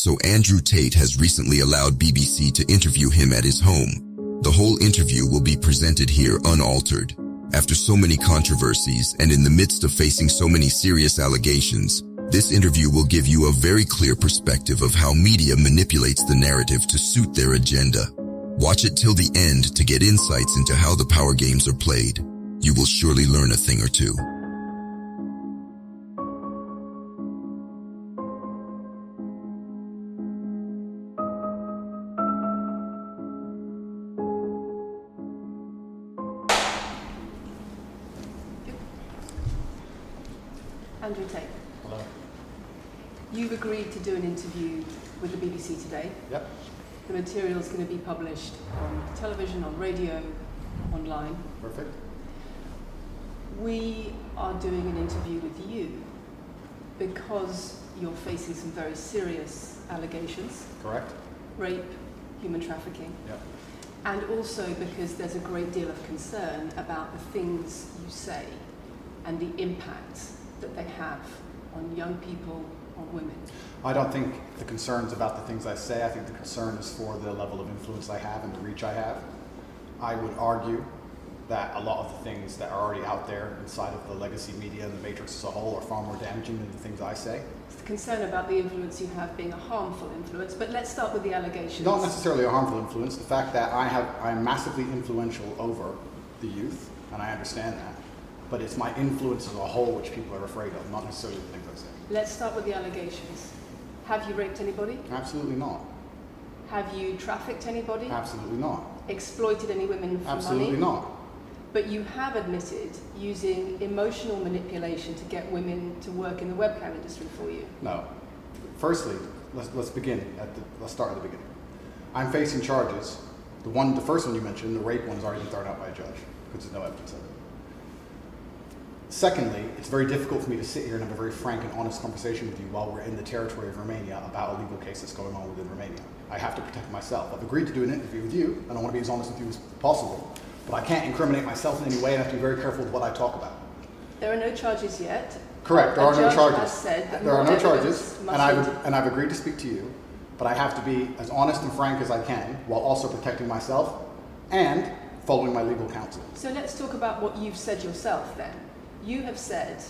So Andrew Tate has recently allowed BBC to interview him at his home. The whole interview will be presented here unaltered. After so many controversies and in the midst of facing so many serious allegations, this interview will give you a very clear perspective of how media manipulates the narrative to suit their agenda. Watch it till the end to get insights into how the power games are played. You will surely learn a thing or two. Andrew Tate. Hello. You've agreed to do an interview with the BBC today. Yep. The material is going to be published on television, on radio, online. Perfect. We are doing an interview with you because you're facing some very serious allegations. Correct. Rape, human trafficking. Yep. And also because there's a great deal of concern about the things you say and the impact that they have on young people, on women. I don't think the concern's about the things I say. I think the concern is for the level of influence I have and the reach I have. I would argue that a lot of the things that are already out there inside of the legacy media and the matrix as a whole are far more damaging than the things I say. It's the concern about the influence you have being a harmful influence, but let's start with the allegations. Not necessarily a harmful influence. The fact that I'm massively influential over the youth, and I understand that. But it's my influence as a whole which people are afraid of, not necessarily the things I say. Let's start with the allegations. Have you raped anybody? Absolutely not. Have you trafficked anybody? Absolutely not. Exploited any women for Absolutely money? not. But you have admitted using emotional manipulation to get women to work in the webcam industry for you. No. Firstly, let's begin let's start at the beginning. I'm facing charges. The first one you mentioned, the rape one, has already been thrown out by a judge because there's no evidence of it. Secondly, it's very difficult for me to sit here and have a very frank and honest conversation with you while we're in the territory of Romania about a legal case that's going on within Romania. I have to protect myself. I've agreed to do an interview with you, and I want to be as honest with you as possible, but I can't incriminate myself in any way, and I have to be very careful with what I talk about. There are no charges yet. Correct, there are no charges. Has said that there are no charges, and must I've agreed to speak to you, but I have to be as honest and frank as I can while also protecting myself and following my legal counsel. So let's talk about what you've said yourself then. You have said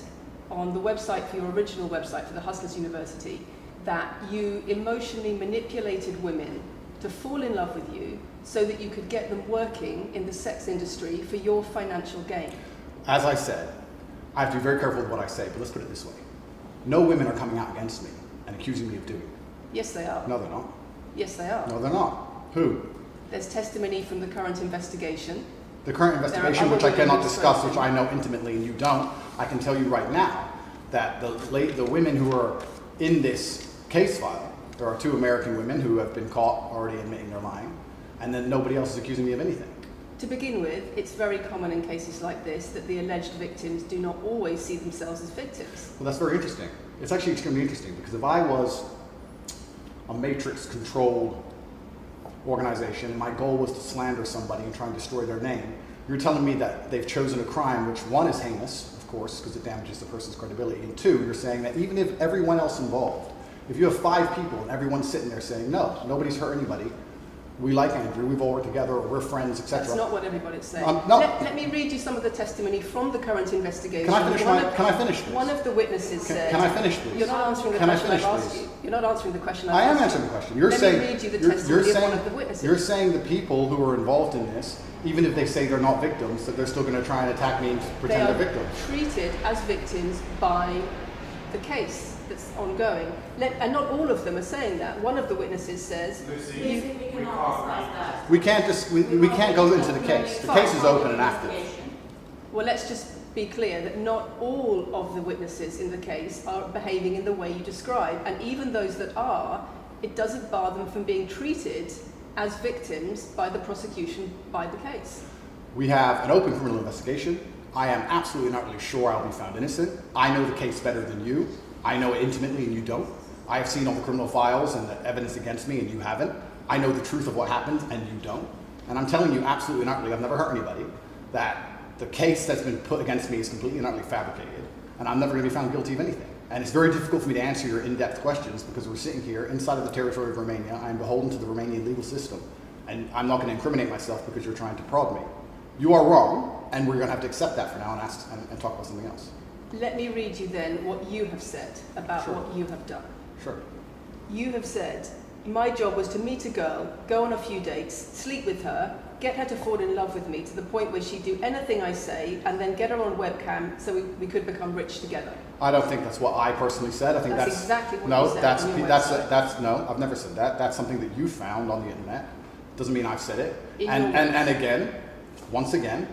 on the website, for your original website for the Hustlers University, that you emotionally manipulated women to fall in love with you so that you could get them working in the sex industry for your financial gain. As I said, I have to be very careful with what I say, but let's put it this way. No women are coming out against me and accusing me of doing it. Yes, they are. No, they're not. Yes, they are. No, they're not. Who? There's testimony from the current investigation. The current investigation, which I cannot discuss, which I know intimately and you don't, I can tell you right now that the women who are in this case file, there are 2 American women who have been caught already admitting they're lying, and then nobody else is accusing me of anything. To begin with, it's very common in cases like this that the alleged victims do not always see themselves as victims. Well, that's very interesting. It's actually extremely interesting because if I was a matrix-controlled organization, my goal was to slander somebody and try and destroy their name. You're telling me that they've chosen a crime which, 1, is heinous, of course, because it damages the person's credibility, and 2, you're saying that even if everyone else involved, if you have 5 people and everyone's sitting there saying, no, nobody's hurt anybody, we like Andrew, we've all worked together, or we're friends, etc. That's not what everybody's saying. No. Let me read you some of the testimony from the current investigation. Can I finish this? One of the witnesses said... Can I finish this? You're not answering the question I've asked you. You're not answering the question I've asked you. I am answering the question. Let me read you the testimony of one of the witnesses. You're saying the people who are involved in this, even if they say they're not victims, that they're still going to try and attack me and pretend they're victims. They are treated as victims by the case that's ongoing. And not all of them are saying that. One of the witnesses says... We can't go into the case. The case is open and active. Well, let's just be clear that not all of the witnesses in the case are behaving in the way you describe. And even those that are, it doesn't bar them from being treated as victims by the prosecution by the case. We have an open criminal investigation. I am absolutely not really sure I'll be found innocent. I know the case better than you. I know it intimately and you don't. I have seen all the criminal files and the evidence against me and you haven't. I know the truth of what happened and you don't. And I'm telling you absolutely not really, I've never hurt anybody, that the case that's been put against me is completely and utterly fabricated. And I'm never going to be found guilty of anything. And it's very difficult for me to answer your in-depth questions because we're sitting here inside of the territory of Romania. I'm beholden to the Romanian legal system. And I'm not going to incriminate myself because you're trying to prod me. You are wrong, and we're going to have to accept that for now and talk about something else. Let me read you then what you have said about what you have done. Sure. You have said, my job was to meet a girl, go on a few dates, sleep with her, get her to fall in love with me to the point where she'd do anything I say, and then get her on webcam so we could become rich together. I don't think that's what I personally said. I think that's exactly what no, you said. That's no, I've never said that. That's something that you found on the internet. Doesn't mean I've said it. And again, once again,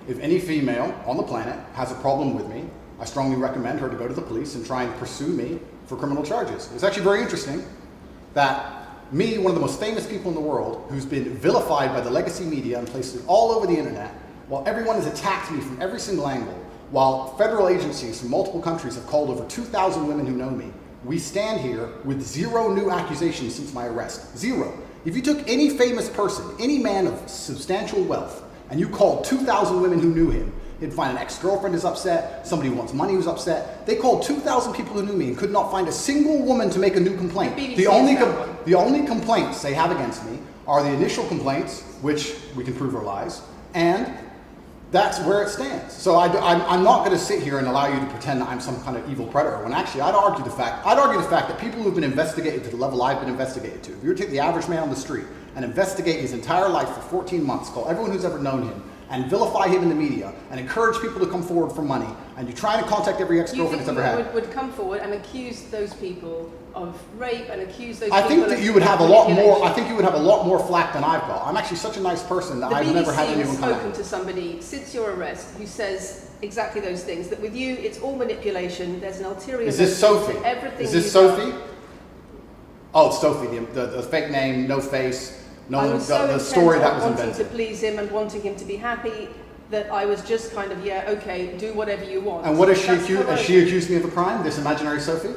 if any female on the planet has a problem with me, I strongly recommend her to go to the police and try and pursue me for criminal charges. It's actually very interesting that me, one of the most famous people in the world, who's been vilified by the legacy media and places all over the internet, while everyone has attacked me from every single angle, while federal agencies from multiple countries have called over 2,000 women who know me, we stand here with 0 new accusations since my arrest. 0. If you took any famous person, any man of substantial wealth, and you called 2,000 women who knew him, you'd find an ex-girlfriend is upset, somebody who wants money who's upset. They called 2,000 people who knew me and could not find a single woman to make a new complaint. The only complaints they have against me are the initial complaints, which we can prove are lies, and that's where it stands. So I'm not going to sit here and allow you to pretend that I'm some kind of evil predator, when actually I'd argue the fact that people who've been investigated to the level I've been investigated to, if you were to take the average man on the street and investigate his entire life for 14 months, call everyone who's ever known him, and vilify him in the media, and encourage people to come forward for money, and you try to contact every ex-girlfriend he's ever had. Would come forward and accuse those people of rape and accuse those I people think of that you would have a lot more. manipulation. I think you would have a lot more flack than I've got. I'm actually such a nice person that I've never had anyone has come spoken at. to somebody since your arrest who says exactly those things. That with you, it's all manipulation. There's an ulterior. Is this motive Sophie? to everything. Is this Sophie? Oh, it's Sophie. The fake name, no face, the story that was wanting invented. to please him and wanting him to be happy. That I was just kind of, yeah, okay, do whatever you want. And what is she accused? Has she accused me of a crime? This imaginary Sophie?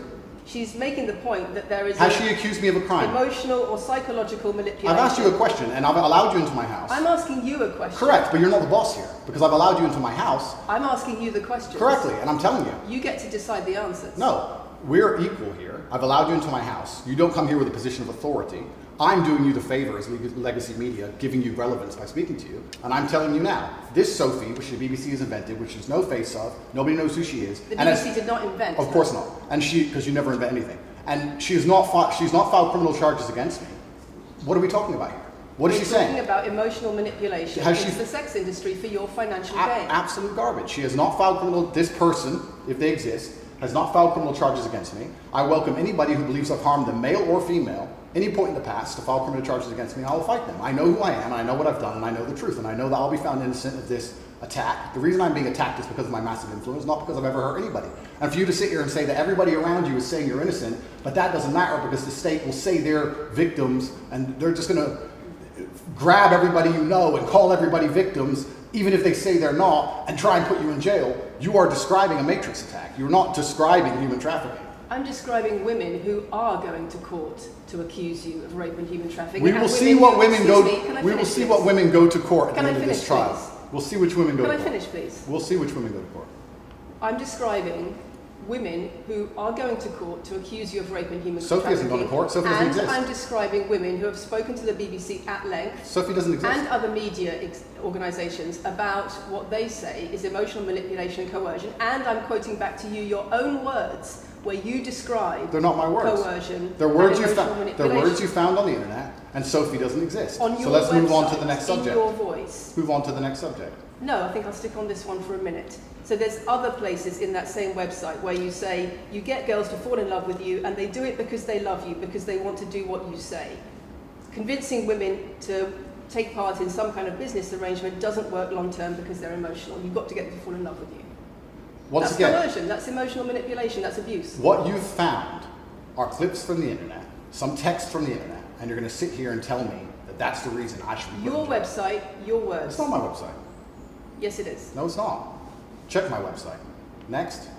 She's making the point that there is. Has she accused me of a crime? Emotional or psychological manipulation. I've asked you a question, and I've allowed you into my house. I'm asking you a question. Correct, but you're not the boss here because I've allowed you into my house. I'm asking you the question. Correctly, and I'm telling you. You get to decide the answers. No, we're equal here. I've allowed you into my house. You don't come here with a position of authority. I'm doing you the favor as legacy media, giving you relevance by speaking to you. And I'm telling you now, this Sophie, which the BBC has invented, which there's no face of, nobody knows who she is. The BBC did not invent. Of course not. And because you never invent anything. And she's not filed criminal charges against me. What are we talking about here? What is she saying? We're talking about emotional manipulation against the sex industry for your financial gain. Absolute garbage. She has not filed criminal, this person, if they exist, has not filed criminal charges against me. I welcome anybody who believes I've harmed them, male or female, any point in the past to file criminal charges against me, and I will fight them. I know who I am, and I know what I've done, and I know the truth, and I know that I'll be found innocent of this attack. The reason I'm being attacked is because of my massive influence, not because I've ever hurt anybody. And for you to sit here and say that everybody around you is saying you're innocent, but that doesn't matter because the state will say they're victims, and they're just going to grab everybody you know and call everybody victims, even if they say they're not, and try and put you in jail. You are describing a matrix attack. You're not describing human trafficking. I'm describing women who are going to court to accuse you of rape and human trafficking. We will see what women go. We will see what women go to court at the end of this trial. We'll see which women go to court. Can I finish, please? We'll see which women go to court. I'm describing women who are going to court to accuse you of rape and human trafficking. Sophie hasn't gone to court. Sophie doesn't exist. And I'm describing women who have spoken to the BBC at length. Sophie doesn't exist. And other media organisations about what they say is emotional manipulation and coercion. And I'm quoting back to you your own words where you describe they're not my words. Coercion. They're words you found. They're words you found on the internet, and Sophie doesn't exist. On your so let's move on to the website, next subject. In your voice. Move on to the next subject. No, I think I'll stick on this one for a minute. So there's other places in that same website where you say you get girls to fall in love with you and they do it because they love you, because they want to do what you say. Convincing women to take part in some kind of business arrangement doesn't work long term because they're emotional. You've got to get them to fall in love with you. That's coercion, that's emotional manipulation, that's abuse. What you've found are clips from the internet, some text from the internet, and you're going to sit here and tell me that that's the reason I should be Your website, your words. It's not my website. Yes, it is. No, it's not. Check my website. Next.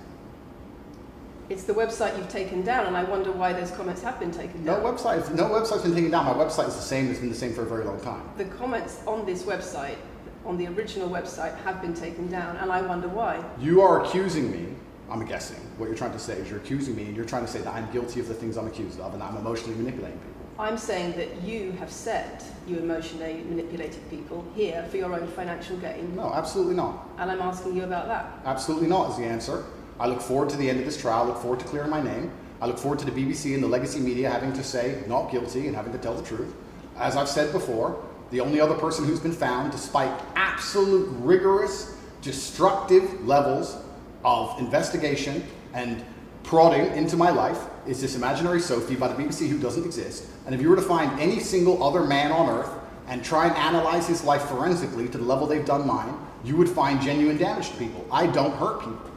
It's the website you've taken down, and I wonder why those comments have been taken down. No website's been taken down. My website is the same. It's been the same for a very long time. The comments on this website, on the original website, have been taken down, and I wonder why. You are accusing me. I'm guessing, what you're trying to say is you're accusing me and you're trying to say that I'm guilty of the things I'm accused of and that I'm emotionally manipulating people. I'm saying that you have said you emotionally manipulated people here for your own financial gain. No, absolutely not. And I'm asking you about that. Absolutely not is the answer. I look forward to the end of this trial. I look forward to clearing my name. I look forward to the BBC and the legacy media having to say not guilty and having to tell the truth. As I've said before, the only other person who's been found, despite absolute rigorous, destructive levels of investigation and prodding into my life, is this imaginary Sophie by the BBC who doesn't exist. And if you were to find any single other man on earth and try and analyze his life forensically to the level they've done mine, you would find genuine damage to people. I don't hurt people.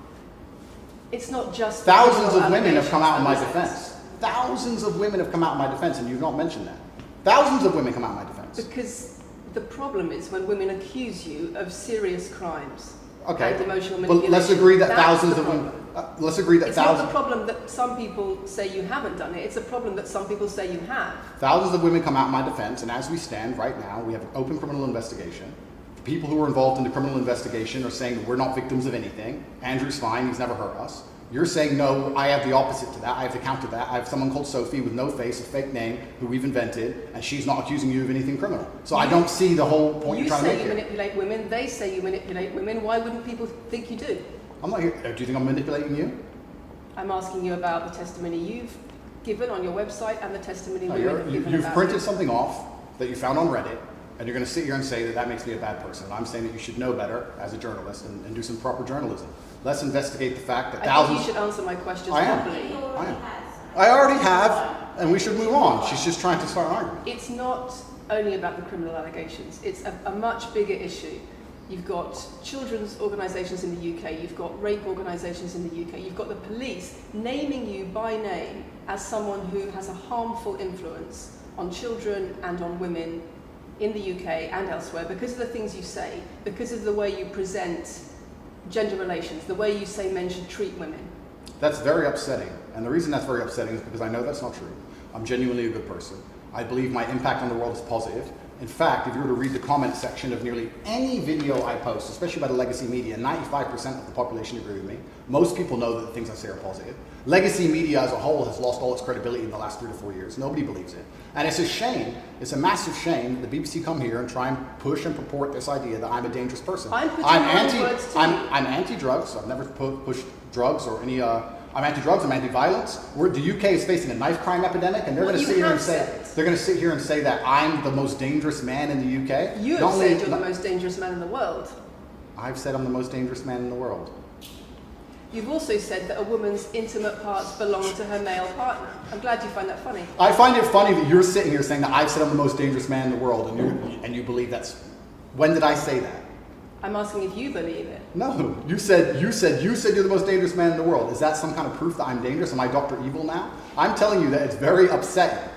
It's not just thousands of women have come out in my defense. Thousands of women have come out in my defense, and you've not mentioned that. Thousands of women come out in my defense. Because the problem is when women accuse you of serious crimes. Okay, and emotional but manipulation. let's agree that That's thousands the of women. problem. Let's agree that It's thousands. not the problem that some people say you haven't done it. It's a problem that some people say you have. Thousands of women come out in my defense, and as we stand right now, we have an open criminal investigation. The people who are involved in the criminal investigation are saying that we're not victims of anything. Andrew's fine, he's never hurt us. You're saying, no, I have the opposite to that. I have to counter that. I have someone called Sophie with no face, a fake name, who we've invented, and she's not accusing you of anything criminal. So I don't see the whole point you're trying to make here. You say you manipulate women, they say you manipulate women. Why wouldn't people think you do? I'm not here. Do you think I'm manipulating you? I'm asking you about the testimony you've given on your website and the testimony No, women have given you've about printed you. something off that you found on Reddit, and you're going to sit here and say that that makes me a bad person. I'm saying that you should know better as a journalist and do some proper journalism. Let's investigate the fact that thousands... I think you should answer my questions I am. properly. I am. I already have, and we should move on. She's just trying to start an argument. It's not only about the criminal allegations. It's a much bigger issue. You've got children's organisations in the UK, you've got rape organisations in the UK, you've got the police naming you by name as someone who has a harmful influence on children and on women in the UK and elsewhere because of the things you say, because of the way you present gender relations, the way you say men should treat women. That's very upsetting. And the reason that's very upsetting is because I know that's not true. I'm genuinely a good person. I believe my impact on the world is positive. In fact, if you were to read the comment section of nearly any video I post, especially by the legacy media, 95% of the population agree with me. Most people know that the things I say are positive. Legacy media as a whole has lost all its credibility in the last 3 to 4 years. Nobody believes it. And it's a shame, it's a massive shame that the BBC come here and try and push and purport this idea that I'm a dangerous person. I'm anti-drugs. I've never pushed drugs or any... I'm anti-drugs. I'm anti-violence. The UK is facing a knife crime epidemic, and they're going to sit here and say that I'm the most dangerous man in the UK. You have said you're the most dangerous man in the world. I've said I'm the most dangerous man in the world. You've also said that a woman's intimate parts belong to her male partner. I'm glad you find that funny. I find it funny that you're sitting here saying that I've said I'm the most dangerous man in the world, and you believe that's. When did I say that? I'm asking if you believe it. No, you said you're the most dangerous man in the world. Is that some kind of proof that I'm dangerous? Am I Dr. Evil now? I'm telling you that it's very upsetting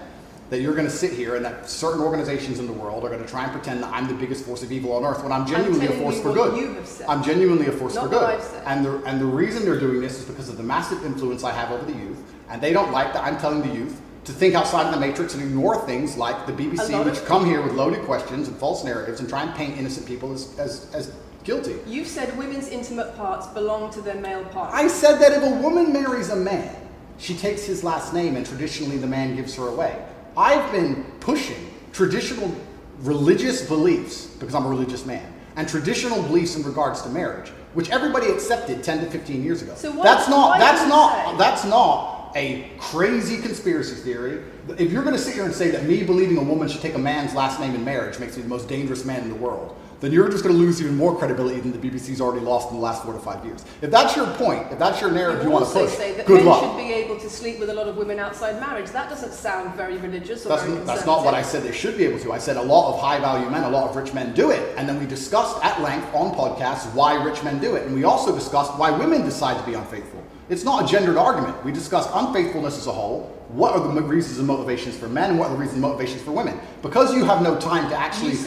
that you're going to sit here and that certain organizations in the world are going to try and pretend that I'm the biggest force of evil on earth when I'm genuinely a force for good. You have said. I'm genuinely a force for Not good. what I've said. And the reason they're doing this is because of the massive influence I have over the youth, and they don't like that I'm telling the youth to think outside of the matrix and ignore things like the BBC, which come here with loaded questions and false narratives and try and paint innocent people as guilty. You've said women's intimate parts belong to their male partner. I said that if a woman marries a man, she takes his last name and traditionally the man gives her away. I've been pushing traditional religious beliefs, because I'm a religious man, and traditional beliefs in regards to marriage, which everybody accepted 10 to 15 years ago. So that's not a crazy conspiracy theory. If you're going to sit here and say that me believing a woman should take a man's last name in marriage makes me the most dangerous man in the world, then you're just going to lose even more credibility than the BBC's already lost in the last 4 to 5 years. If that's your point, if that's your narrative you want to push, say that good luck. Men should be able to sleep with a lot of women outside marriage. That doesn't sound very religious or very conservative. That's not what I said they should be able to. I said a lot of high-value men, a lot of rich men do it. And then we discussed at length on podcasts why rich men do it. And we also discussed why women decide to be unfaithful. It's not a gendered argument. We discussed unfaithfulness as a whole. What are the reasons and motivations for men, and what are the reasons and motivations for women? Because you have no time to actually,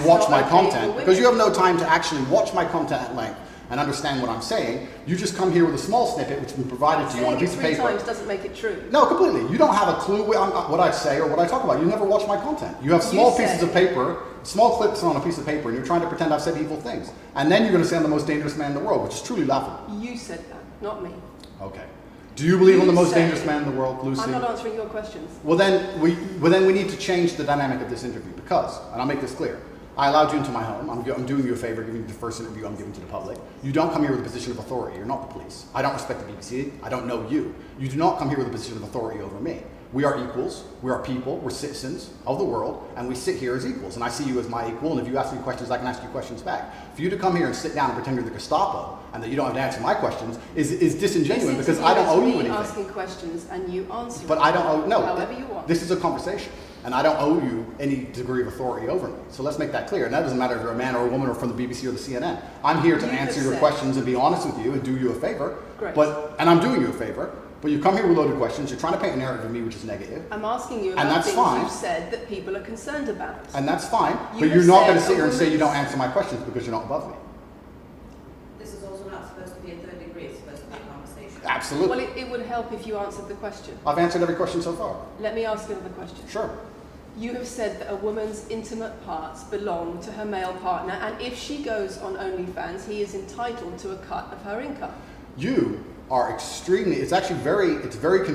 watch my content, because you have no time to actually watch my content at length, and understand what I'm saying. You just come here with a small snippet, which has been provided to you on a piece of Saying it paper. 3 times doesn't make it true. No, completely. You don't have a clue what I say or what I talk about. You never watch my content. You have small pieces of paper, small clips on a piece of paper, and you're trying to pretend I've said evil things. And then you're going to say I'm the most dangerous man in the world, which is truly laughable. You said that, not me. Okay. Do you believe I'm the most dangerous man in the world, Lucy? I'm not answering your questions. Well, then we need to change the dynamic of this interview because, and I'll make this clear, I allowed you into my home. I'm doing you a favor, giving you the first interview I'm giving to the public. You don't come here with a position of authority. You're not the police. I don't respect the BBC. I don't know you. You do not come here with a position of authority over me. We are equals. We are people. We're citizens of the world, and we sit here as equals. And I see you as my equal, and if you ask me questions, I can ask you questions back. For you to come here and sit down and pretend you're the Gestapo, and that you don't have to answer my questions, is disingenuous because I don't owe you anything. Asking questions and you answer. But I don't owe, no, however you want. This is a conversation, and I don't owe you any degree of authority over me. So let's make that clear. And that doesn't matter if you're a man or a woman or from the BBC or the CNN. I'm here to answer your questions and be honest with you and do you a favor. Great. And I'm doing you a favor. But you come here with loaded questions. You're trying to paint a narrative of me which is negative. I'm asking you about things you've said that people are concerned about. And that's fine. But you're not going to sit here and say you don't answer my questions because you're not above me. This is also not supposed to be a third degree. It's supposed to be a conversation. Absolutely. Well, it would help if you answered the question. I've answered every question so far. Let me ask you another question. Sure. You have said that a woman's intimate parts belong to her male partner, and if she goes on OnlyFans, he is entitled to a cut of her income. You are extremely, it's very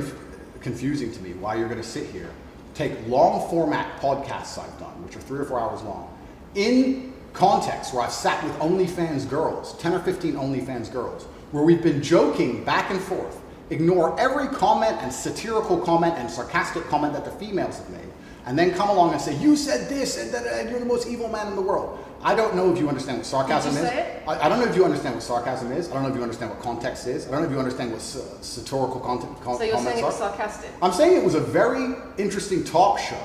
confusing to me why you're going to sit here, take long format podcasts I've done, which are 3 or 4 hours long, in context where I've sat with OnlyFans girls, 10 or 15 OnlyFans girls, where we've been joking back and forth, ignore every comment and satirical comment and sarcastic comment that the females have made, and then come along and say, you said this, and you're the most evil man in the world. I don't know if you understand what sarcasm is. Did you say it? I don't know if you understand what sarcasm is. I don't know if you understand what context is. I don't know if you understand what satirical comments are. So you're saying it was sarcastic? I'm saying it was a very interesting talk show.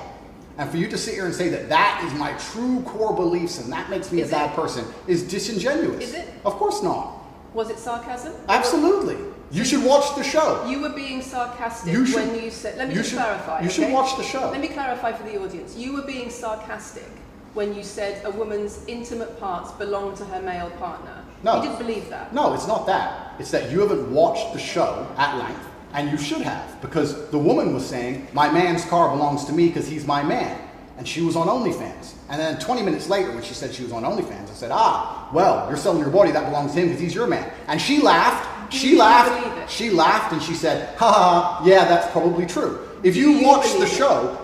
And for you to sit here and say that that is my true core beliefs and that makes me a bad person is disingenuous. Is it? Of course not. Was it sarcasm? Absolutely. You should watch the show. You were being sarcastic when you said... Let me just clarify. You should watch the show. Let me clarify for the audience. You were being sarcastic when you said a woman's intimate parts belong to her male partner. No. You didn't believe that. No, it's not that. It's that you haven't watched the show at length, and you should have, because the woman was saying, my man's car belongs to me because he's my man. And she was on OnlyFans. And then 20 minutes later, when she said she was on OnlyFans, I said, well, you're selling your body, that belongs to him because he's your man. And she laughed. She laughed and she said, yeah, that's probably true. If you watch the show,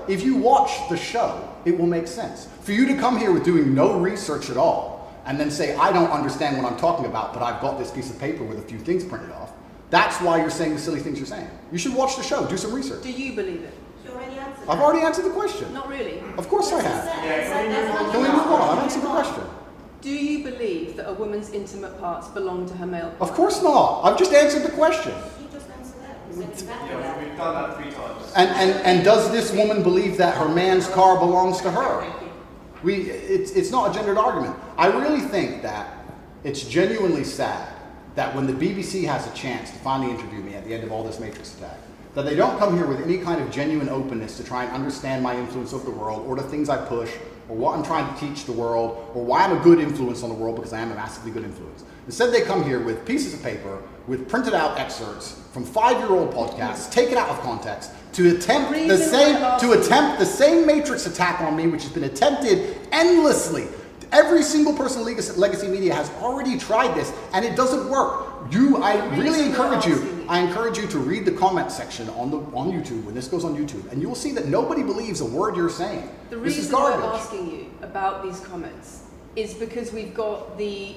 it will make sense. For you to come here with doing no research at all and then say, I don't understand what I'm talking about, but I've got this piece of paper with a few things printed off, that's why you're saying the silly things you're saying. You should watch the show, do some research. Do you believe it? You already answered I've already answered the question. Not really. Of course I have. Can we move on? I've answered the question. Do you believe that a woman's intimate parts belong to her male partner? Of course not. I've just answered the question. You just answered that. You said exactly that. We've done that 3 times. And does this woman believe that her man's car belongs to her? It's not a gendered argument. I really think that it's genuinely sad that when the BBC has a chance to finally interview me at the end of all this Matrix attack, that they don't come here with any kind of genuine openness to try and understand my influence over the world or the things I push or what I'm trying to teach the world or why I'm a good influence on the world, because I am a massively good influence. Instead, they come here with pieces of paper with printed out excerpts from 5-year-old podcasts taken out of context to attempt the same Matrix attack on me, which has been attempted endlessly. Every single person in Legacy Media has already tried this, and it doesn't work. I encourage you to read the comment section on YouTube when this goes on YouTube, and you will see that nobody believes a word you're saying. The This is reason we're garbage. asking you about these comments is because we've got the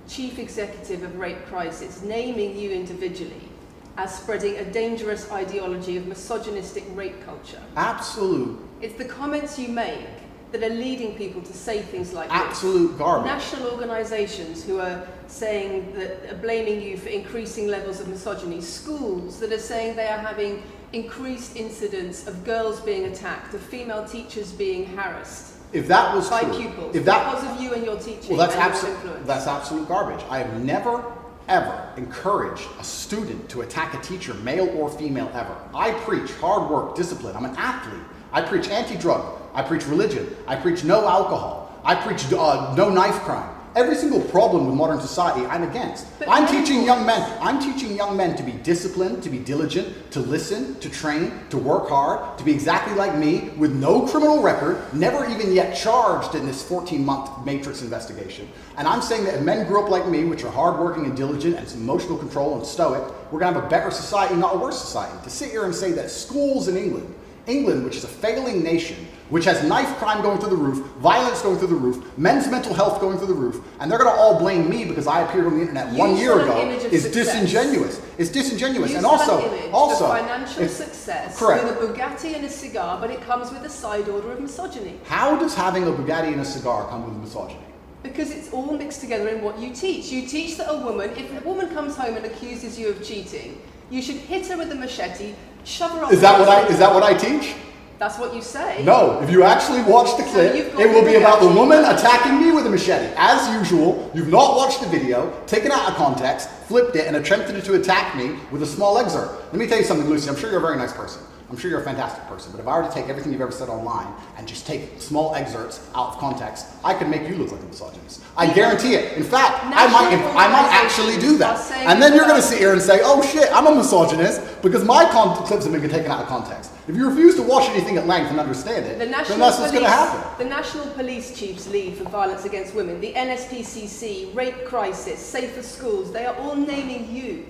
chief executive of Rape Crisis naming you individually as spreading a dangerous ideology of misogynistic rape culture. Absolute. It's the comments you make that are leading people to say things like Absolute this. garbage. National organisations who are saying that, are blaming you for increasing levels of misogyny. Schools that are saying they are having increased incidents of girls being attacked, of female teachers being harassed. If that was by true, pupils, because of you and your teaching. well, and that's absolute garbage. I have never, ever encouraged a student to attack a teacher, male or female, ever. I preach hard work, discipline. I'm an athlete. I preach anti-drug. I preach religion. I preach no alcohol. I preach no knife crime. Every single problem with modern society, I'm against. But I'm teaching young men to be disciplined, to be diligent, to listen, to train, to work hard, to be exactly like me, with no criminal record, never even yet charged in this 14-month Matrix investigation. And I'm saying that if men grew up like me, which are hardworking and diligent and emotional control and stoic, we're going to have a better society, not a worse society. To sit here and say that schools in England, which is a failing nation, which has knife crime going through the roof, violence going through the roof, men's mental health going through the roof, and they're going to all blame me because I appeared on the internet 1 year ago, is disingenuous. It's disingenuous. You And also, of financial it's success correct. with a Bugatti and a cigar, but it comes with a side order of misogyny. How does having a Bugatti and a cigar come with misogyny? Because it's all mixed together in what you teach. You teach that if a woman comes home and accuses you of cheating, you should hit her with a machete, shove her off. Is that what I teach? That's what you say. No, if you actually watch the clip, it will be about the woman attacking me with a machete. As usual, you've not watched the video, taken it out of context, flipped it, and attempted to attack me with a small excerpt. Let me tell you something, Lucy. I'm sure you're a very nice person. I'm sure you're a fantastic person. But if I were to take everything you've ever said online and just take small excerpts out of context, I could make you look like a misogynist. I guarantee it. In fact, I might actually do that. And then you're going to sit here and say, oh shit, I'm a misogynist because my clips have been taken out of context. If you refuse to watch anything at length and understand it, then that's what's going to happen. The National Police Chiefs League for Violence Against Women, the NSPCC, Rape Crisis, Safer Schools, they are all naming you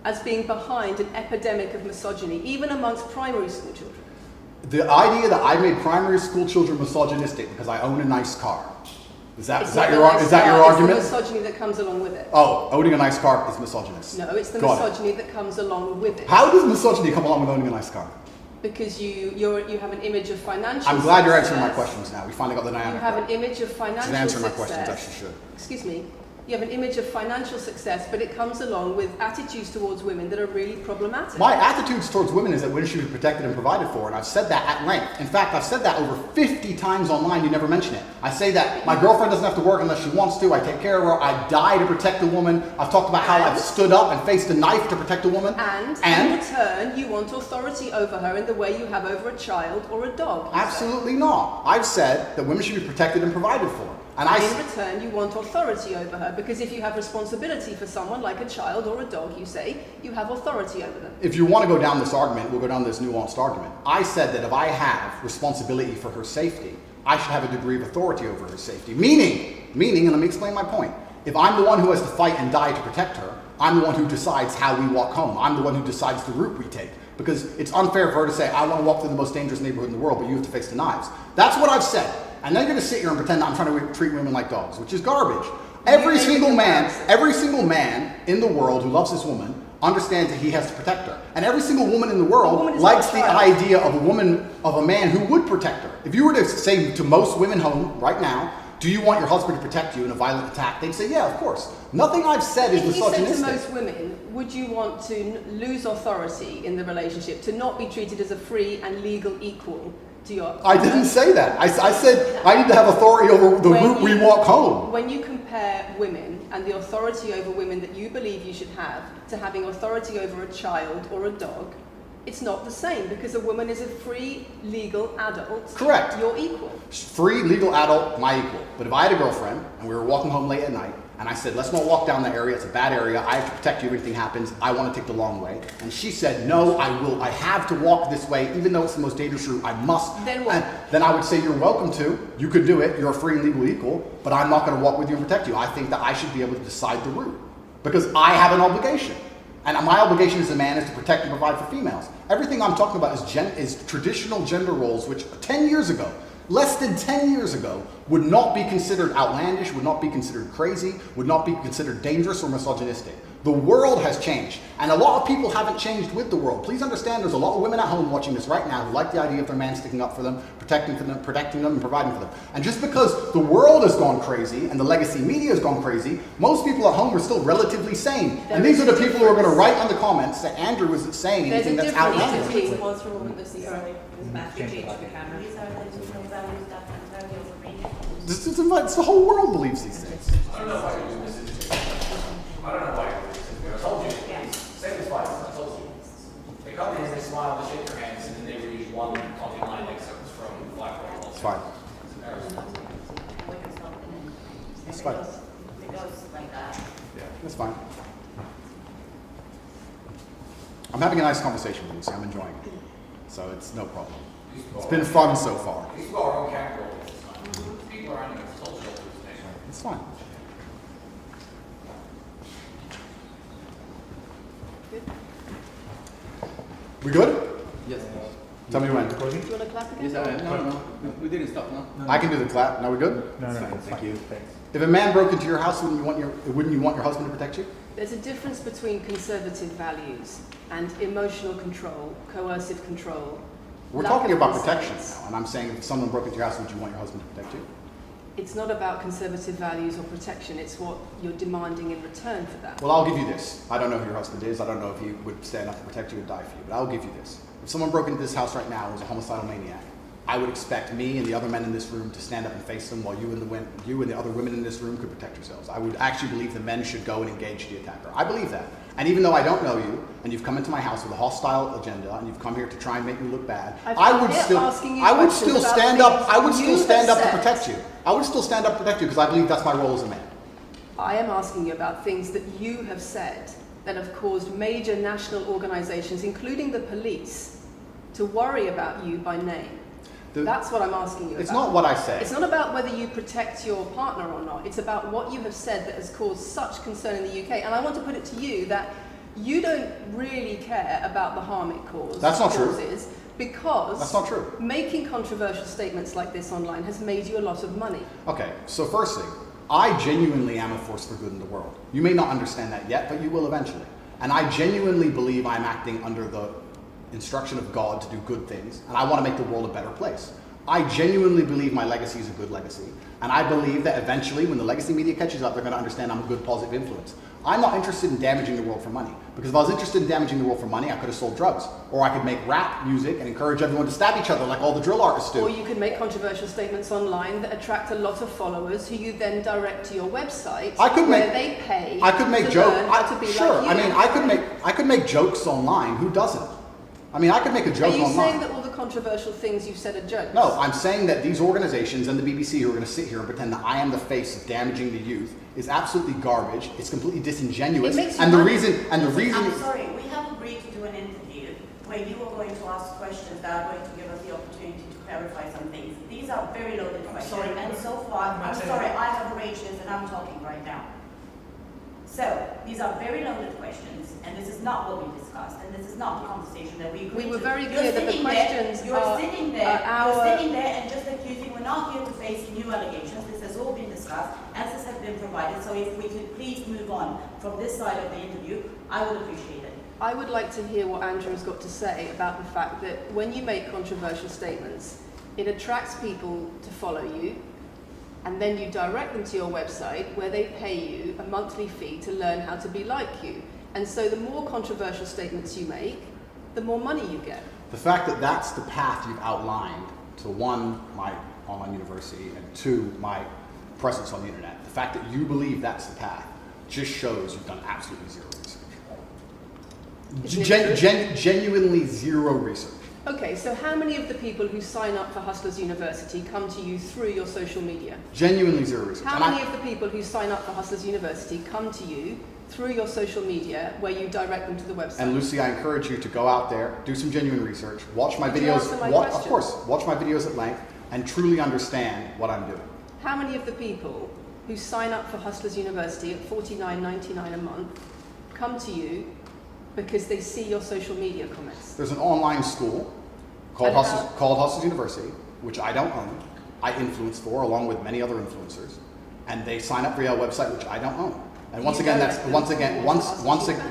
as being behind an epidemic of misogyny, even amongst primary school children. The idea that I made primary school children misogynistic because I own a nice car. Is that your argument? It's the misogyny that comes along with it. Oh, owning a nice car is misogynist. No, it's the misogyny that comes along with it. How does misogyny come along with owning a nice car? Because you have an image of financial I'm glad you're answering my questions now. We finally got the dynamic. You have an image of financial success. Answer my questions, as you should. Excuse me. You have an image of financial success, but it comes along with attitudes towards women that are really problematic. My attitudes towards women is that women should be protected and provided for, and I've said that at length. In fact, I've said that over 50 times online, you never mention it. I say that my girlfriend doesn't have to work unless she wants to, I take care of her, I die to protect a woman. I've talked about how I've stood up and faced a knife to protect a woman. And in return, you want authority over her in the way you have over a child or a dog. Absolutely not. I've said that women should be protected and provided for. And in return, you want authority over her, because if you have responsibility for someone like a child or a dog, you say, you have authority over them. If you want to go down this argument, we'll go down this nuanced argument. I said that if I have responsibility for her safety, I should have a degree of authority over her safety. Meaning, and let me explain my point. If I'm the one who has to fight and die to protect her, I'm the one who decides how we walk home. I'm the one who decides the route we take. Because it's unfair for her to say, I want to walk through the most dangerous neighborhood in the world, but you have to face the knives. That's what I've said. And then you're going to sit here and pretend that I'm trying to treat women like dogs, which is garbage. Every single man in the world who loves this woman understands that he has to protect her. And every single woman in the world likes the idea of a man who would protect her. If you were to say to most women home right now, do you want your husband to protect you in a violent attack? They'd say, yeah, of course. Nothing I've said is misogynistic. If you said to most women, would you want to lose authority in the relationship, to not be treated as a free and legal equal to your... I didn't say that. I said I need to have authority over the route we walk home. When you compare women and the authority over women that you believe you should have to having authority over a child or a dog, it's not the same, because a woman is a free, legal adult. Correct. You're equal. Free, legal adult, my equal. But if I had a girlfriend and we were walking home late at night and I said, let's not walk down that area, it's a bad area, I have to protect you if anything happens, I want to take the long way. And she said, no, I have to walk this way, even though it's the most dangerous route, I must. Then what? Then I would say, you're welcome to, you could do it, you're a free and legal equal, but I'm not going to walk with you and protect you. I think that I should be able to decide the route, because I have an obligation. And my obligation as a man is to protect and provide for females. Everything I'm talking about is traditional gender roles, which 10 years ago, less than 10 years ago, would not be considered outlandish, would not be considered crazy, would not be considered dangerous or misogynistic. The world has changed, and a lot of people haven't changed with the world. Please understand, there's a lot of women at home watching this right now who like the idea of their man sticking up for them, protecting them, and providing for them. And just because the world has gone crazy and the legacy media has gone crazy, most people at home are still relatively sane. And these are the people who are going to write on the comments that Andrew isn't saying anything that's outlandish. It's the whole world believes these things. I don't know why you do this. I don't know why you do this. I told you. Say this twice. I told you. They come in, they smile, they shake their hands, and then they read one talking line excerpts from Black Girl. It's fine. That's fine. It goes like that. Yeah. That's fine. I'm having a nice conversation with you, so I'm enjoying it. So it's no problem. It's been fun so far. We used to go our own capital this time. People are on the social shelters. It's fine. Good. We good? Yes. Tell me when. Do you want to clap again? Yes, no. We didn't stop, no? I can do the clap. Now we good? No, Thank you. Thanks. If a man broke into your house, wouldn't you want your husband to protect you? There's a difference between conservative values and emotional control, coercive control. We're lack talking of about consent. protection now, and I'm saying if someone broke into your house, would you want your husband to protect you? It's not about conservative values or protection, it's what you're demanding in return for that. Well, I'll give you this. I don't know who your husband is. I don't know if he would stand up to protect you or die for you, but I'll give you this. If someone broke into this house right now and was a homicidal maniac, I would expect me and the other men in this room to stand up and face them while you and the other women in this room could protect yourselves. I would actually believe the men should go and engage the attacker. I believe that. And even though I don't know you, and you've come into my house with a hostile agenda, and you've come here to try and make me look bad, I would still stand up. I would still stand up to protect you. I would still stand up to protect you because I believe that's my role as a man. I am asking you about things that you have said that have caused major national organizations, including the police, to worry about you by name. That's what I'm asking you about. It's not what I say. It's not about whether you protect your partner or not. It's about what you have said that has caused such concern in the UK. And I want to put it to you that you don't really care about the harm it causes. That's not true. Because That's not true. making controversial statements like this online has made you a lot of money. Okay, so first thing, I genuinely am a force for good in the world. You may not understand that yet, but you will eventually. And I genuinely believe I'm acting under the instruction of God to do good things, and I want to make the world a better place. I genuinely believe my legacy is a good legacy, and I believe that eventually, when the legacy media catches up, they're going to understand I'm a good, positive influence. I'm not interested in damaging the world for money, because if I was interested in damaging the world for money, I could have sold drugs, or I could make rap music and encourage everyone to stab each other like all the drill artists do. Or you could make controversial statements online that attract a lot of followers who you then direct to your website where they pay I could make to jokes. learn how to be Sure, like you. I mean, I could make jokes online. Who doesn't? I mean, I could make a joke Are you online. saying that all the controversial things you've said are jokes? No, I'm saying that these organizations and the BBC who are going to sit here and pretend that I am the face of damaging the youth is absolutely garbage. It's completely disingenuous. It makes you and the money. reason I'm sorry, we have agreed to do an interview where you are going to ask questions that are going to give us the opportunity to clarify some things. These are very loaded questions, sorry. and so far, I'm sorry, I have arranged this and I'm talking right now. So, these are very loaded questions, and this is not what we discussed, and this is not the conversation that we agreed to. We were very You're clear that the sitting there- questions You're are sitting there our- and just accusing, we're not here to face new allegations, this has all been discussed, answers have been provided, so if we could please move on from this side of the interview, I would appreciate it. I would like to hear what Andrew has got to say about the fact that when you make controversial statements, it attracts people to follow you, and then you direct them to your website where they pay you a monthly fee to learn how to be like you. And so the more controversial statements you make, the more money you get. the fact that that's the path you've outlined to one, my online university, and two, my presence on the internet. The fact that you believe that's the path just shows you've done absolutely zero research. Genuinely zero research. Okay, so how many of the people who sign up for Hustlers University come to you through your social media? Genuinely zero research. How And many of the people who sign up for Hustlers University come to you through your social media where you direct them to the website? And Lucy, I encourage you to go out there, do some genuine research, watch my Could you videos, answer my of question? course, watch my videos at length, and truly understand what I'm doing. How many of the people who sign up for Hustlers University at $49.99 a month come to you because they see your social media comments? There's an online school called And Hustlers University, which I don't own. I influence for, along with many other influencers, and they sign up for your website, which I don't own. And once You again, direct them towards Hustlers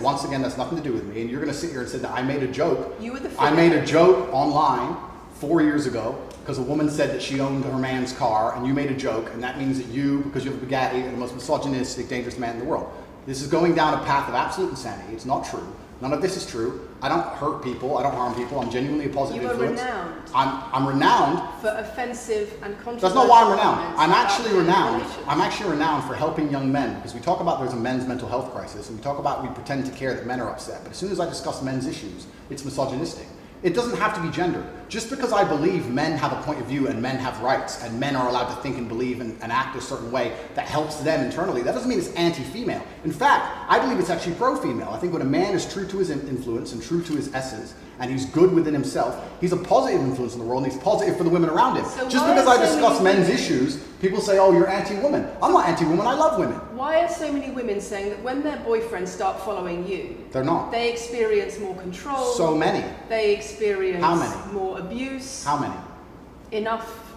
once again, that's nothing to do with me. And you're going to sit here and say that I made a joke. You were the I made a figurehead. joke online 4 years ago because a woman said that she owned her man's car, and you made a joke, and that means that you, because you have a Bugatti, are the most misogynistic, dangerous man in the world. This is going down a path of absolute insanity. It's not true. None of this is true. I don't hurt people. I don't harm people. I'm genuinely a positive You are influence. renowned I'm renowned. for offensive and controversial That's not why I'm renowned. comments I'm about actually gay renowned. relations. I'm actually renowned for helping young men, because we talk about there's a men's mental health crisis, and we talk about we pretend to care that men are upset. But as soon as I discuss men's issues, it's misogynistic. It doesn't have to be gendered. Just because I believe men have a point of view and men have rights and men are allowed to think and believe and act a certain way that helps them internally, that doesn't mean it's anti-female. In fact, I believe it's actually pro-female. I think when a man is true to his influence and true to his essence, and he's good within himself, he's a positive influence in the world and he's positive for the women around him. So just why because are I so discuss many men's women- issues, people say, oh, you're anti-woman. I'm not anti-woman, I love women. Why are so many women saying that when their boyfriends start following you, They're not. they experience more control? So many. They experience How many? more abuse? How many? Enough.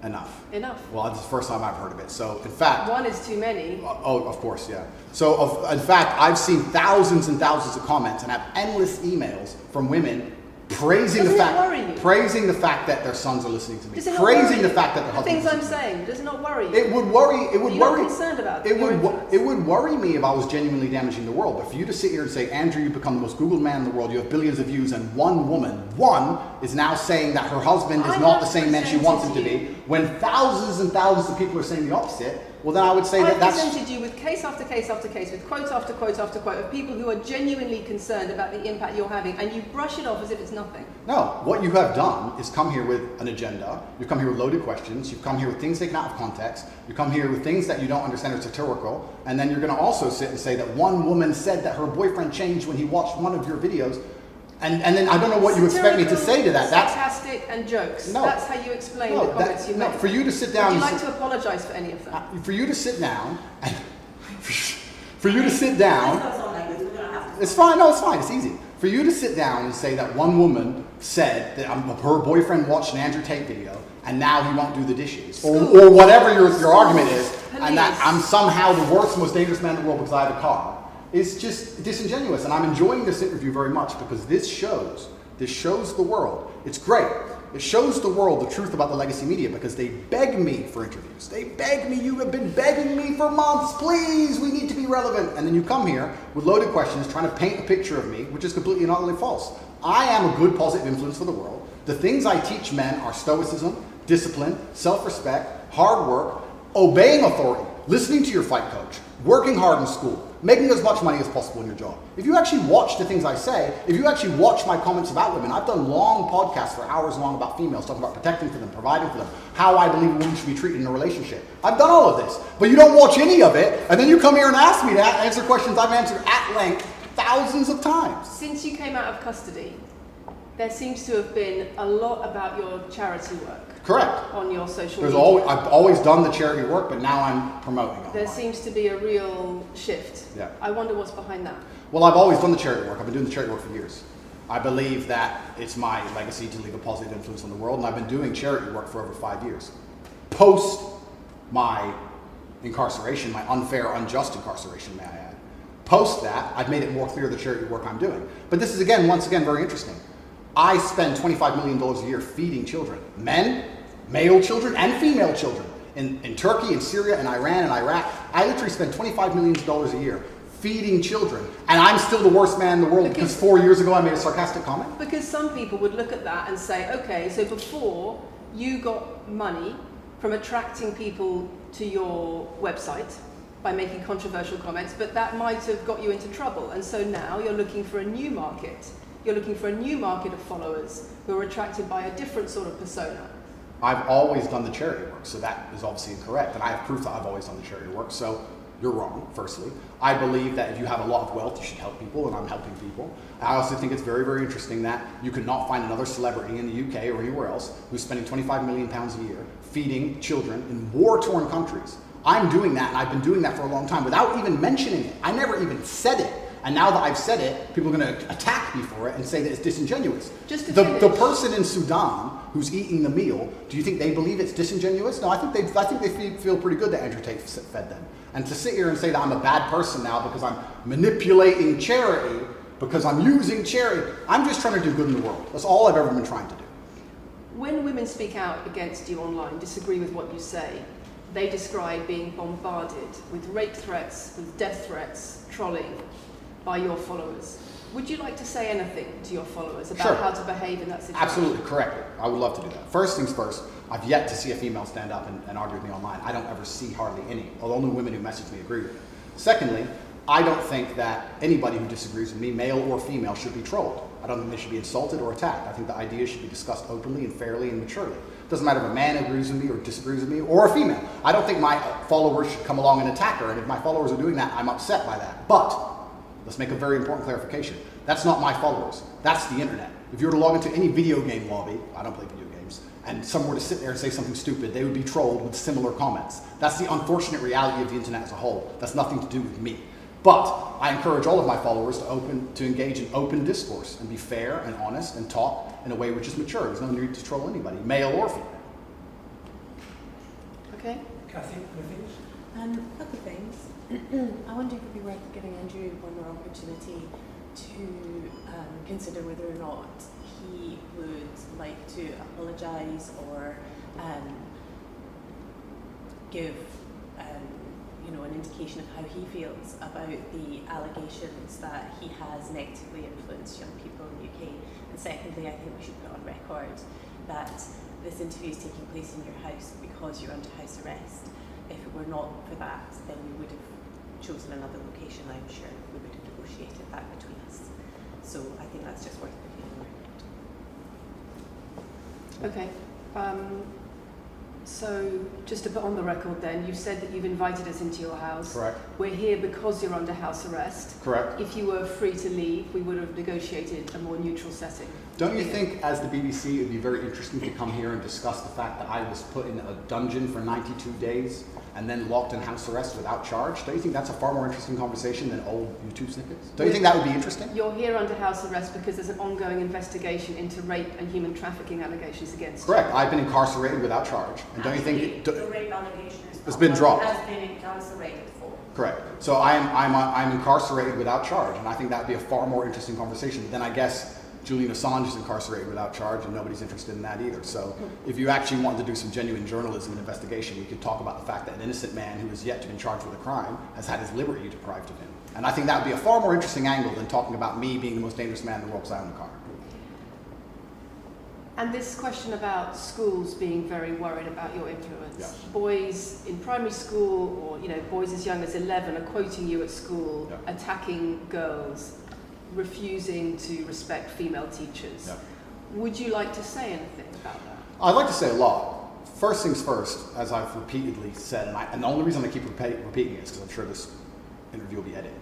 Enough. Well, that's the first time I've heard of it. So, in fact, One is too many. oh, of course, yeah. So, in fact, I've seen thousands and thousands of comments and have endless emails from women praising Doesn't the it worry you? fact, praising the fact that their sons are listening to me, Does it not praising worry the you? fact that their The husbands. things I'm saying, does it not worry you? It would worry. It would You're worry. not concerned about it your would. influence? It would worry me if I was genuinely damaging the world. But for you to sit here and say, Andrew, you've become the most Googled man in the world. You have billions of views, and one woman, is now saying that her husband is I not the have same man she presented wants him to you. be. When thousands and thousands of people are saying the opposite, well, then I would say I've that that's. presented you with case after case after case, with quote after quote after quote of people who are genuinely concerned about the impact you're having, and you brush it off as if it's nothing. No, what you have done is come here with an agenda. You've come here with loaded questions. You've come here with things taken out of context. You come here with things that you don't understand are satirical. And then you're going to also sit and say that one woman said that her boyfriend changed when he watched one of your videos. And then I don't know what you expect me to say to that. That's sarcastic and jokes. No. That's how you explain no, the comments you no. make. For you to sit down. Would you and like sit- to apologise for any of them? For you to sit down. And for you to sit down. This goes on like this, we're gonna have to. It's fine. No, it's fine. It's easy. For you to sit down and say that one woman said that her boyfriend watched an Andrew Tate video and now he won't do the dishes, or whatever your argument is, and that I'm somehow the worst, most dangerous man in the world because I have a car, is just disingenuous. And I'm enjoying this interview very much because this shows the world. It's great. It shows the world the truth about the legacy media because they beg me for interviews. They beg me, you have been begging me for months, please, we need to be relevant. And then you come here with loaded questions trying to paint a picture of me, which is completely and utterly false. I am a good positive influence for the world. The things I teach men are stoicism, discipline, self-respect, hard work, obeying authority, listening to your fight coach, working hard in school, making as much money as possible in your job. If you actually watch the things I say, if you actually watch my comments about women, I've done long podcasts for hours long about females, talking about protecting for them, providing for them, how I believe a woman should be treated in a relationship. I've done all of this, but you don't watch any of it, and then you come here and ask me to answer questions I've answered at length thousands of times. Since you came out of custody, there seems to have been a lot about your charity work. Correct. On your social There's media. I've always done the charity work, but now I'm promoting it. There online. seems to be a real shift. Yeah. I wonder what's behind that. Well, I've always done the charity work. I've been doing the charity work for years. I believe that it's my legacy to leave a positive influence on the world, and I've been doing charity work for over 5 years. Post my incarceration, my unfair, unjust incarceration, may I add. Post that, I've made it more clear the charity work I'm doing. But this is, once again, very interesting. I spend $25 million a year feeding children. Men, male children, and female children. In Turkey, in Syria, in Iran, and Iraq, I literally spend $25 million a year feeding children. And I'm still the worst man in the world because 4 years ago I made a sarcastic comment. Because some people would look at that and say, okay, so before you got money from attracting people to your website by making controversial comments, but that might have got you into trouble. And so now you're looking for a new market. You're looking for a new market of followers who are attracted by a different sort of persona. I've always done the charity work, so that is obviously incorrect. And I have proof that I've always done the charity work, so you're wrong, firstly. I believe that if you have a lot of wealth, you should help people, and I'm helping people. I also think it's very, very interesting that you could not find another celebrity in the UK or anywhere else who's spending £25 million a year feeding children in war-torn countries. I'm doing that, and I've been doing that for a long time without even mentioning it. I never even said it. And now that I've said it, people are going to attack me for it and say that it's disingenuous. Just to the finish. person in Sudan who's eating the meal, do you think they believe it's disingenuous? No, I think they feel pretty good that Andrew Tate fed them. And to sit here and say that I'm a bad person now because I'm manipulating charity, because I'm using charity, I'm just trying to do good in the world. That's all I've ever been trying to do. When women speak out against you online, disagree with what you say, they describe being bombarded with rape threats, with death threats, trolling by your followers. Would you like to say anything to your followers about Sure. how to behave in that situation? Absolutely, correct. I would love to do that. First things first, I've yet to see a female stand up and argue with me online. I don't ever see hardly any. Although only women who message me agree with it. Secondly, I don't think that anybody who disagrees with me, male or female, should be trolled. I don't think they should be insulted or attacked. I think the ideas should be discussed openly and fairly and maturely. It doesn't matter if a man agrees with me or disagrees with me, or a female. I don't think my followers should come along and attack her, and if my followers are doing that, I'm upset by that. But let's make a very important clarification. That's not my followers. That's the internet. If you were to log into any video game lobby, I don't play video games, and someone were to sit there and say something stupid, they would be trolled with similar comments. That's the unfortunate reality of the internet as a whole. That's nothing to do with me. But I encourage all of my followers to engage in open discourse and be fair and honest and talk in a way which is mature. There's no need to troll anybody, male or female. Okay. Kathy, anything? A couple of things. I wonder if it would be worth giving Andrew one more opportunity to consider whether or not he would like to apologise or give an indication of how he feels about the allegations that he has negatively influenced young people in the UK. And secondly, I think we should put on record that this interview is taking place in your house because you're under house arrest. If it were not for that, then we would have chosen another location, I'm sure. We would have negotiated that between us. So I think that's just worth putting on record. Okay. So just to put on the record then, you've said that you've invited us into your house. Correct. We're here because you're under house arrest. Correct. If you were free to leave, we would have negotiated a more neutral setting. Don't you think, as the BBC, it would be very interesting to come here and discuss the fact that I was put in a dungeon for 92 days and then locked in house arrest without charge? Don't you think that's a far more interesting conversation than old YouTube snippets? Don't you think that would be interesting? You're here under house arrest because there's an ongoing investigation into rape and human trafficking allegations against you. Correct. I've been incarcerated without charge. And don't you think the rape allegation it's been dropped? Has been incarcerated for. Correct. So I'm incarcerated without charge, and I think that would be a far more interesting conversation than, I guess, Julian Assange is incarcerated without charge, and nobody's interested in that either. So if you actually wanted to do some genuine journalism and investigation, we could talk about the fact that an innocent man who has yet to be charged with a crime has had his liberty deprived of him. And I think that would be a far more interesting angle than talking about me being the most dangerous man in the world because I own a car. And this question about schools being very worried about your influence. Yeah. Boys in primary school, or boys as young as 11 are quoting you at school, Yeah. attacking girls, refusing to respect female teachers. Yeah. Would you like to say anything about that? I'd like to say a lot. First things first, as I've repeatedly said, and the only reason I keep repeating it is because I'm sure this interview will be edited.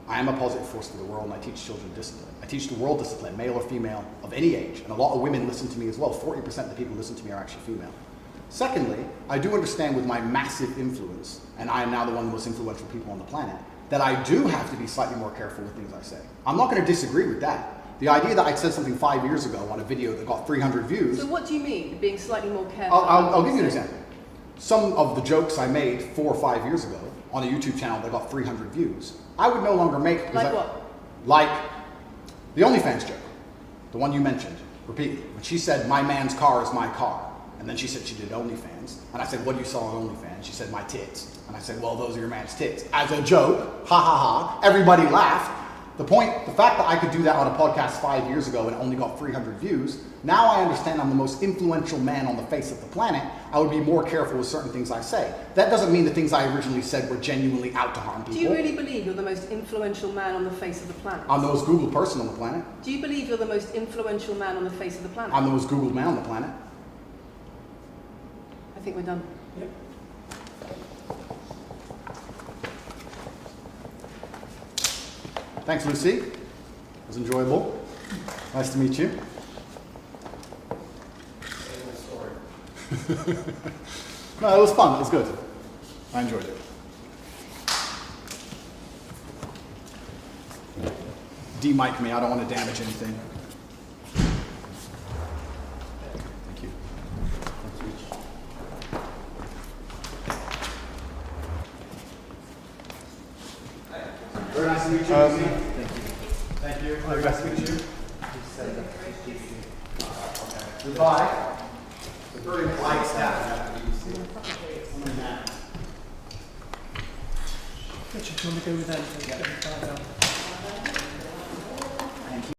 I am a positive force for the world, and I teach children discipline. I teach the world discipline, male or female, of any age. And a lot of women listen to me as well. 40% of the people who listen to me are actually female. Secondly, I do understand with my massive influence, and I am now the one of the most influential people on the planet, that I do have to be slightly more careful with things I say. I'm not going to disagree with that. The idea that I said something 5 years ago on a video that got 300 views... So what do you mean, being slightly more careful? I'll give you an example. Some of the jokes I made 4 or 5 years ago on a YouTube channel that got 300 views, I would no longer make... Like what? Like the OnlyFans joke, the one you mentioned repeatedly. When she said, my man's car is my car. And then she said she did OnlyFans. And I said, what do you saw on OnlyFans? She said, my tits. And I said, well, those are your man's tits. As a joke, ha ha ha, everybody laughed. The fact that I could do that on a podcast 5 years ago and it only got 300 views, now I understand I'm the most influential man on the face of the planet. I would be more careful with certain things I say. That doesn't mean the things I originally said were genuinely out to harm people. Do you really believe you're the most influential man on the face of the planet? I'm the most Googled person on the planet. Do you believe you're the most influential man on the face of the planet? I'm the most Googled man on the planet. I think we're done. Yep. Thanks, Lucy. It was enjoyable. Nice to meet you. No, it was fun. It was good. I enjoyed it. De-mic me. I don't want to damage anything. Thank you. Very nice to meet you. Thank you. Thank you. Very nice to meet you. Goodbye. It's a very polite staff. Richard, do you want to go with them?